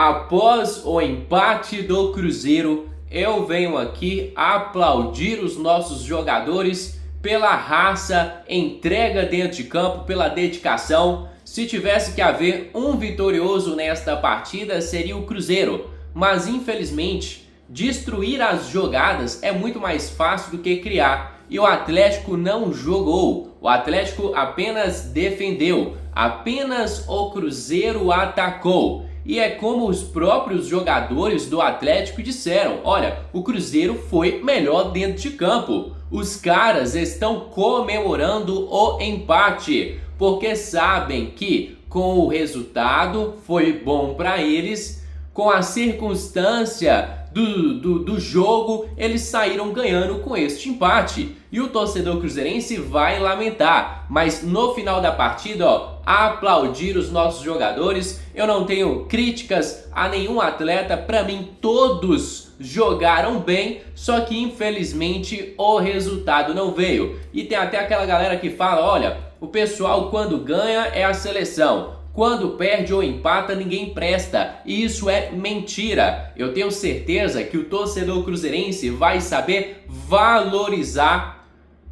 Após o empate do Cruzeiro, eu venho aqui aplaudir os nossos jogadores pela raça, entrega dentro de campo, pela dedicação. Se tivesse que haver um vitorioso nesta partida, seria o Cruzeiro. Mas infelizmente, destruir as jogadas é muito mais fácil do que criar. E o Atlético não jogou. O Atlético apenas defendeu. Apenas o Cruzeiro atacou. E é como os próprios jogadores do Atlético disseram: olha, o Cruzeiro foi melhor dentro de campo. Os caras estão comemorando o empate, porque sabem que com o resultado foi bom para eles, com a circunstância do jogo, eles saíram ganhando com este empate. E o torcedor cruzeirense vai lamentar, mas no final da partida, aplaudir os nossos jogadores. Eu não tenho críticas a nenhum atleta, para mim todos jogaram bem, só que infelizmente o resultado não veio. E tem até aquela galera que fala: olha, o pessoal quando ganha é a seleção, quando perde ou empata ninguém presta. E isso é mentira. Eu tenho certeza que o torcedor cruzeirense vai saber valorizar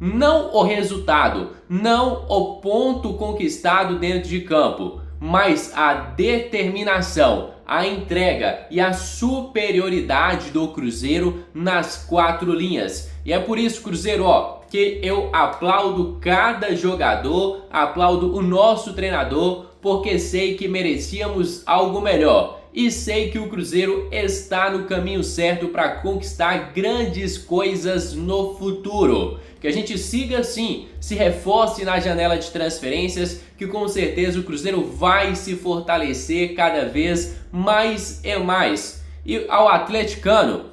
não o resultado, não o ponto conquistado dentro de campo, mas a determinação, a entrega e a superioridade do Cruzeiro nas quatro linhas. E é por isso, Cruzeiro, que eu aplaudo cada jogador, aplaudo o nosso treinador, porque sei que merecíamos algo melhor. E sei que o Cruzeiro está no caminho certo para conquistar grandes coisas no futuro. Que a gente siga assim, se reforce na janela de transferências, que com certeza o Cruzeiro vai se fortalecer cada vez mais e mais. E ao atleticano,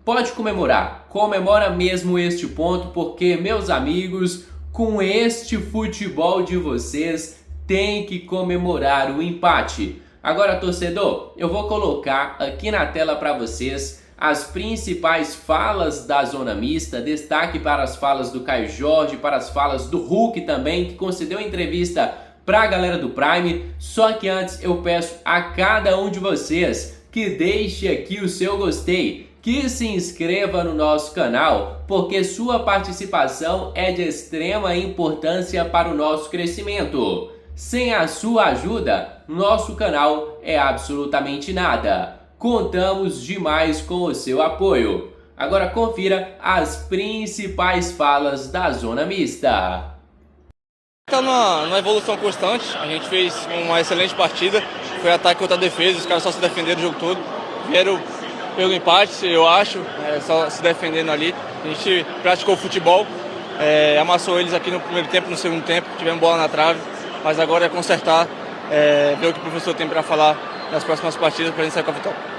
pode comemorar, comemora mesmo este ponto, porque, meus amigos, com este futebol de vocês, tem que comemorar o empate. Agora, torcedor, eu vou colocar aqui na tela para vocês as principais falas da zona mista, destaque para as falas do Caio Jorge, para as falas do Hulk também, que concedeu entrevista para a galera do Prime. Só que antes eu peço a cada um de vocês que deixe aqui o seu gostei, que se inscreva no nosso canal, porque sua participação é de extrema importância para o nosso crescimento. Sem a sua ajuda, nosso canal é absolutamente nada. Contamos demais com o seu apoio. Agora confira as principais falas da zona mista. Está numa evolução constante, a gente fez uma excelente partida, foi ataque contra a defesa, os caras só se defenderam o jogo todo, vieram pelo empate, eu acho, só se defendendo ali. A gente praticou futebol, amassou eles aqui no primeiro tempo, no segundo tempo, tivemos bola na trave, mas agora é consertar, ver o que o professor tem para falar nas próximas partidas para a gente sair com a vitória.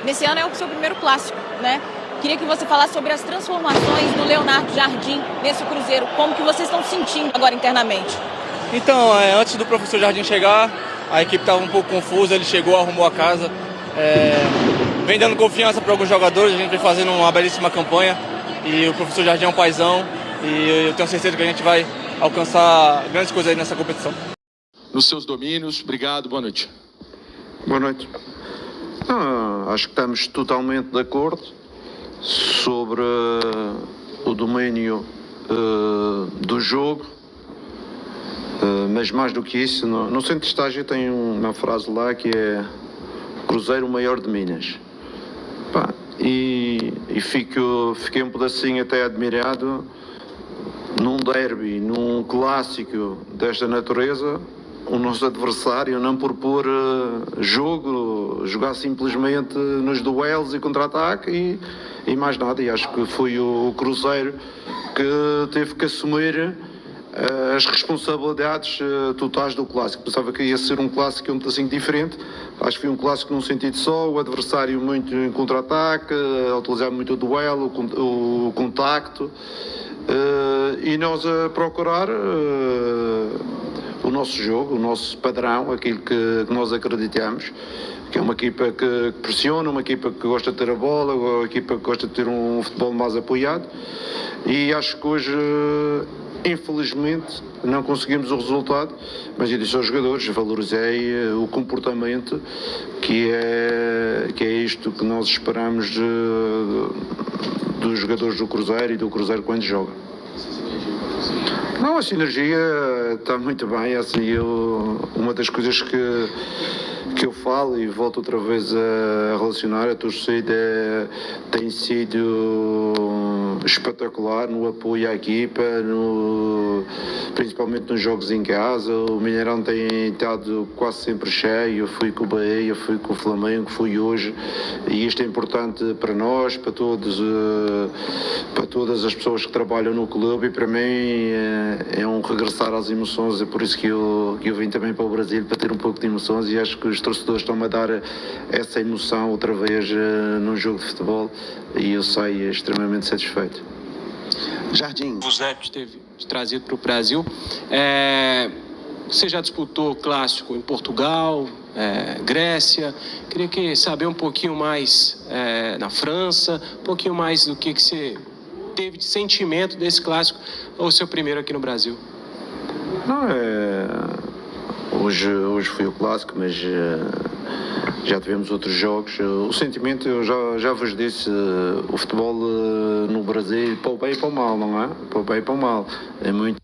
Nesse ano é o seu primeiro clássico, né? Queria que você falasse sobre as transformações do Leonardo Jardim nesse Cruzeiro, como que vocês estão sentindo agora internamente? Então, antes do professor Jardim chegar, a equipe estava um pouco confusa, ele chegou, arrumou a casa, vem dando confiança para alguns jogadores, a gente vem fazendo uma belíssima campanha e o professor Jardim é um paizão e eu tenho certeza que a gente vai alcançar grandes coisas aí nessa competição. Nos seus domínios, obrigado, boa noite. Boa noite. Acho que estamos totalmente de acordo sobre o domínio do jogo, mas mais do que isso, no centro de estágio tem uma frase lá que é: Cruzeiro o maior de Minas. E fiquei um pedacinho até admirado num derby, num clássico desta natureza, o nosso adversário não propor jogar simplesmente nos duelos e contra-ataque e mais nada. E acho que foi o Cruzeiro que teve que assumir as responsabilidades totais do clássico. Pensava que ia ser um clássico um pedacinho diferente. Acho que foi um clássico num sentido só, o adversário muito em contra-ataque, a utilizar muito o duelo, o contacto, e nós a procurar o nosso jogo, o nosso padrão, aquilo que nós acreditamos, que é uma equipa que pressiona, uma equipa que gosta de ter a bola, uma equipa que gosta de ter um futebol mais apoiado. E acho que hoje Infelizmente não conseguimos o resultado, mas eu disse aos jogadores, valorizei o comportamento, que é isto que nós esperamos dos jogadores do Cruzeiro e do Cruzeiro quando joga. Não, a sinergia está muito bem, assim, uma das coisas que eu falo e volto outra vez a relacionar, a torcida tem sido espetacular no apoio à equipa, principalmente nos jogos em casa. O Mineirão tem estado quase sempre cheio. Eu fui com o Bahia, fui com o Flamengo, fui hoje, e isto é importante para nós, para todas as pessoas que trabalham no clube, e para mim é um regressar às emoções. É por isso que eu vim também para o Brasil, para ter um pouco de emoções, e acho que os torcedores estão-me a dar essa emoção outra vez num jogo de futebol, e eu saio extremamente satisfeito. Jardim, o Zé esteve trazido para o Brasil. Você já disputou clássico em Portugal, Grécia. Queria saber um pouquinho mais na França, um pouquinho mais do que você teve de sentimento desse clássico, ou seu primeiro aqui no Brasil. Não, hoje foi o clássico, mas já tivemos outros jogos. O sentimento, eu já vos disse, o futebol no Brasil, para o bem e para o mal, não é? Para o bem e para o mal. É muito.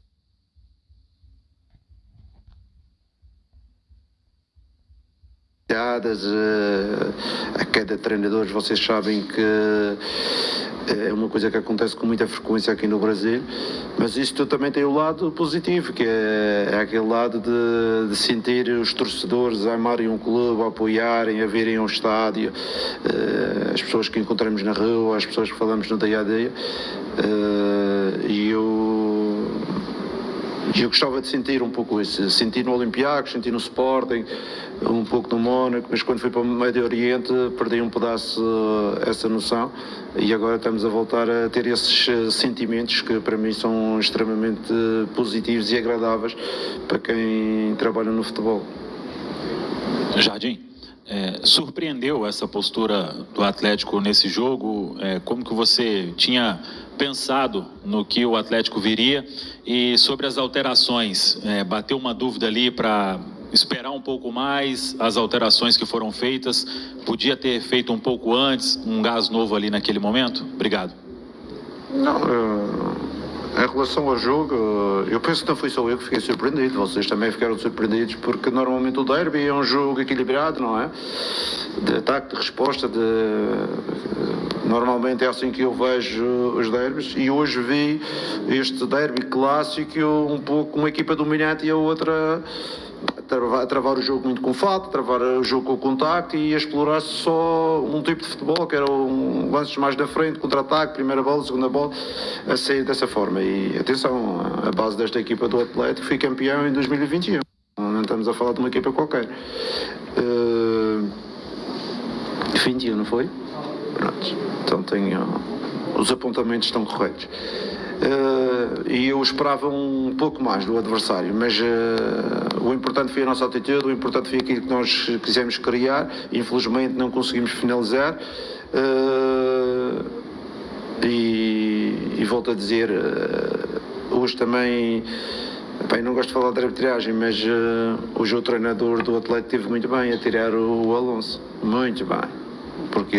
A cada treinador, vocês sabem que é uma coisa que acontece com muita frequência aqui no Brasil, mas isto também tem o lado positivo, que é aquele lado de sentir os torcedores a amarem um clube, a apoiarem, a virem ao estádio, as pessoas que encontramos na rua, as pessoas que falamos no dia a dia, e eu gostava de sentir um pouco isso, sentir no Olympiacos, sentir no Sporting, um pouco no Mónaco, mas quando fui para o Médio Oriente perdi um pedaço essa noção, e agora estamos a voltar a ter esses sentimentos que para mim são extremamente positivos e agradáveis para quem trabalha no futebol. Jardim, surpreendeu essa postura do Atlético nesse jogo? Como que você tinha pensado no que o Atlético viria? E sobre as alterações, bateu uma dúvida ali para esperar um pouco mais as alterações que foram feitas? Podia ter feito um pouco antes, um gás novo ali naquele momento? Obrigado. Não, em relação ao jogo, eu penso que não fui só eu que fiquei surpreendido, vocês também ficaram surpreendidos, porque normalmente o derby é um jogo equilibrado, não é? De ataque, de resposta, normalmente é assim que eu vejo os derbys, e hoje vi este derby clássico um pouco uma equipa dominante e a outra a travar o jogo muito com fato, travar o jogo com o contacto e a explorar só um tipo de futebol, que era lances mais da frente, contra-ataque, primeira bola, segunda bola, a sair dessa forma. E atenção, a base desta equipa do Atlético foi campeão em 2021, não estamos a falar de uma equipa qualquer. 21, não foi? Pronto, então os apontamentos estão corretos. E eu esperava um pouco mais do adversário, mas o importante foi a nossa atitude, o importante foi aquilo que nós quisemos criar. Infelizmente não conseguimos finalizar, e volto a dizer, hoje também, bem, não gosto de falar de arbitragem, mas hoje o treinador do Atlético esteve muito bem a tirar o Alonso, muito bem. Porque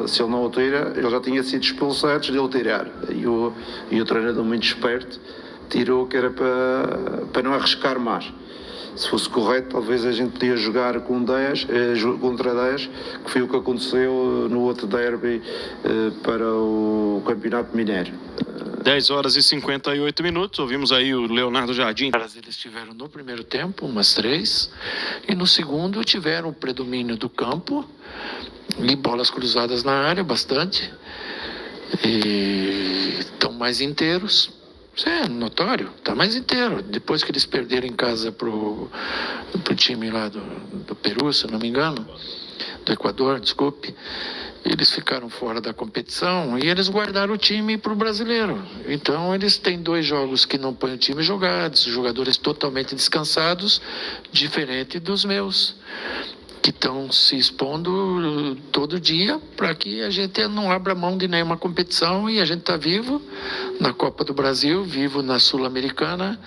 se ele não o tira, ele já tinha sido expulso antes de ele tirar. E o treinador, muito esperto, tirou, que era para não arriscar mais. Se fosse correto, talvez a gente podia jogar com 10, contra 10, que foi o que aconteceu no outro derby para o Campeonato Mineiro. 10 horas e 58 minutos, ouvimos aí o Leonardo Jardim. Eles tiveram no primeiro tempo umas 3, e no segundo tiveram o predomínio do campo e bolas cruzadas na área, bastante, e estão mais inteiros. Isso é notório, está mais inteiro. Depois que eles perderam em casa pro time lá do Peru, se não me engano, do Equador, desculpe, eles ficaram fora da competição e eles guardaram o time para o brasileiro. Então eles têm 2 jogos que não põem o time jogados, jogadores totalmente descansados, diferente dos meus. que estão se expondo todo dia para que a gente não abra mão de nenhuma competição, e a gente está vivo na Copa do Brasil, vivo na Sul-Americana,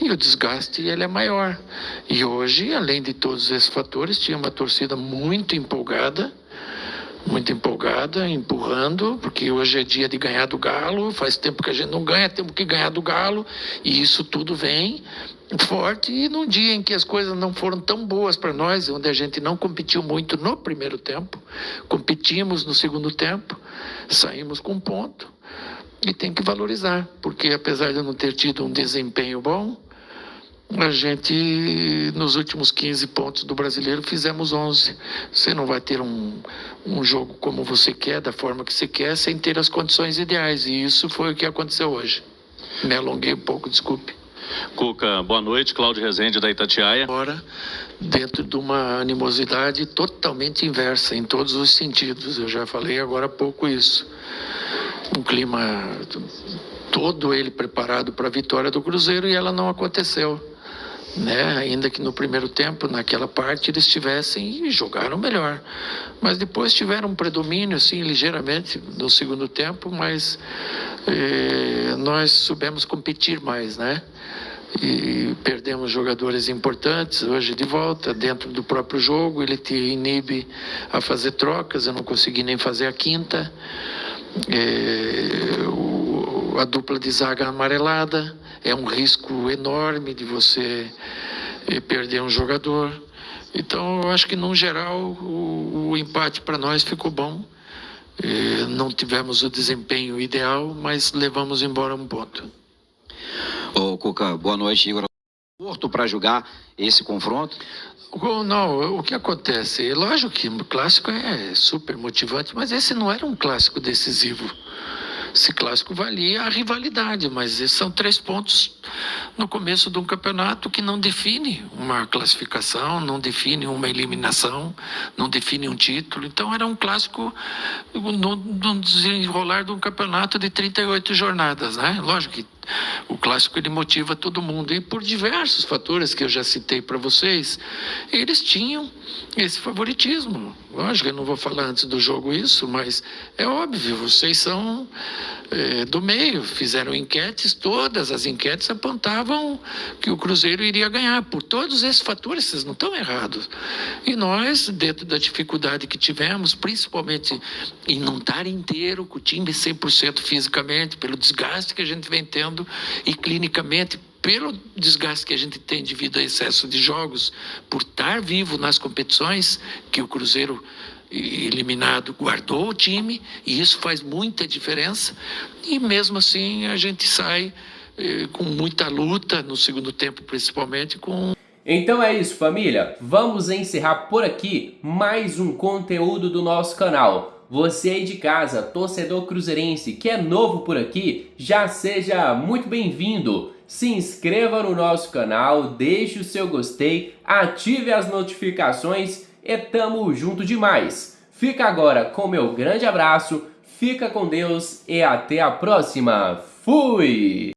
e o desgaste ele é maior. E hoje, além de todos esses fatores, tinha uma torcida muito empolgada, empurrando, porque hoje é dia de ganhar do Galo, faz tempo que a gente não ganha, temos que ganhar do Galo, e isso tudo vem forte. E num dia em que as coisas não foram tão boas para nós, onde a gente não competiu muito no primeiro tempo, competimos no segundo tempo, saímos com um ponto, e tem que valorizar, porque apesar de eu não ter tido um desempenho bom, a gente, nos últimos 15 pontos do Brasileiro, fizemos 11. Você não vai ter um jogo como você quer, da forma que você quer, sem ter as condições ideais. E isso foi o que aconteceu hoje. Me alonguei um pouco, desculpe. Cuca, boa noite. Cláudio Rezende, da Itatiaia. Agora, dentro de uma animosidade totalmente inversa, em todos os sentidos. Eu já falei agora há pouco isso. Um clima todo ele preparado para a vitória do Cruzeiro, e ela não aconteceu. Ainda que no primeiro tempo, naquela parte, eles tivessem e jogaram melhor, mas depois tiveram um predomínio, assim, ligeiramente no segundo tempo, mas nós soubemos competir mais, e perdemos jogadores importantes hoje de volta, dentro do próprio jogo, ele te inibe a fazer trocas, eu não consegui nem fazer a quinta, a dupla de zaga amarelada, é um risco enorme de você perder um jogador. Então, eu acho que, no geral, o empate para nós ficou bom. Não tivemos o desempenho ideal, mas levamos embora um ponto. Ô, Cuca, boa noite, Igor. Porto para jogar esse confronto? Não, o que acontece? Lógico que o clássico é super motivante, mas esse não era um clássico decisivo. Esse clássico valia a rivalidade, mas esses são 3 pontos no começo de um campeonato que não define uma classificação, não define uma eliminação, não define um título. Então era um clássico no desenrolar de um campeonato de 38 jornadas, Lógico que o clássico ele motiva todo mundo, e por diversos fatores que eu já citei para vocês, eles tinham esse favoritismo. Lógico, eu não vou falar antes do jogo isso, mas é óbvio, vocês são do meio, fizeram enquetes, todas as enquetes apontavam que o Cruzeiro iria ganhar. Por todos esses fatores, vocês não estão errados. E nós, dentro da dificuldade que tivemos, principalmente em não estar inteiro, com o time 100% fisicamente, pelo desgaste que a gente vem tendo, e clinicamente, pelo desgaste que a gente tem devido ao excesso de jogos, por estar vivo nas competições, que o Cruzeiro eliminado guardou o time, e isso faz muita diferença, e mesmo assim a gente sai com muita luta, no segundo tempo principalmente, Então é isso, família, vamos encerrar por aqui mais um conteúdo do nosso canal. Você aí de casa, torcedor cruzeirense, que é novo por aqui, já seja muito bem-vindo. Se inscreva no nosso canal, deixe o seu gostei, ative as notificações e tamo junto demais. Fica agora com meu grande abraço, fica com Deus e até a próxima. Fui!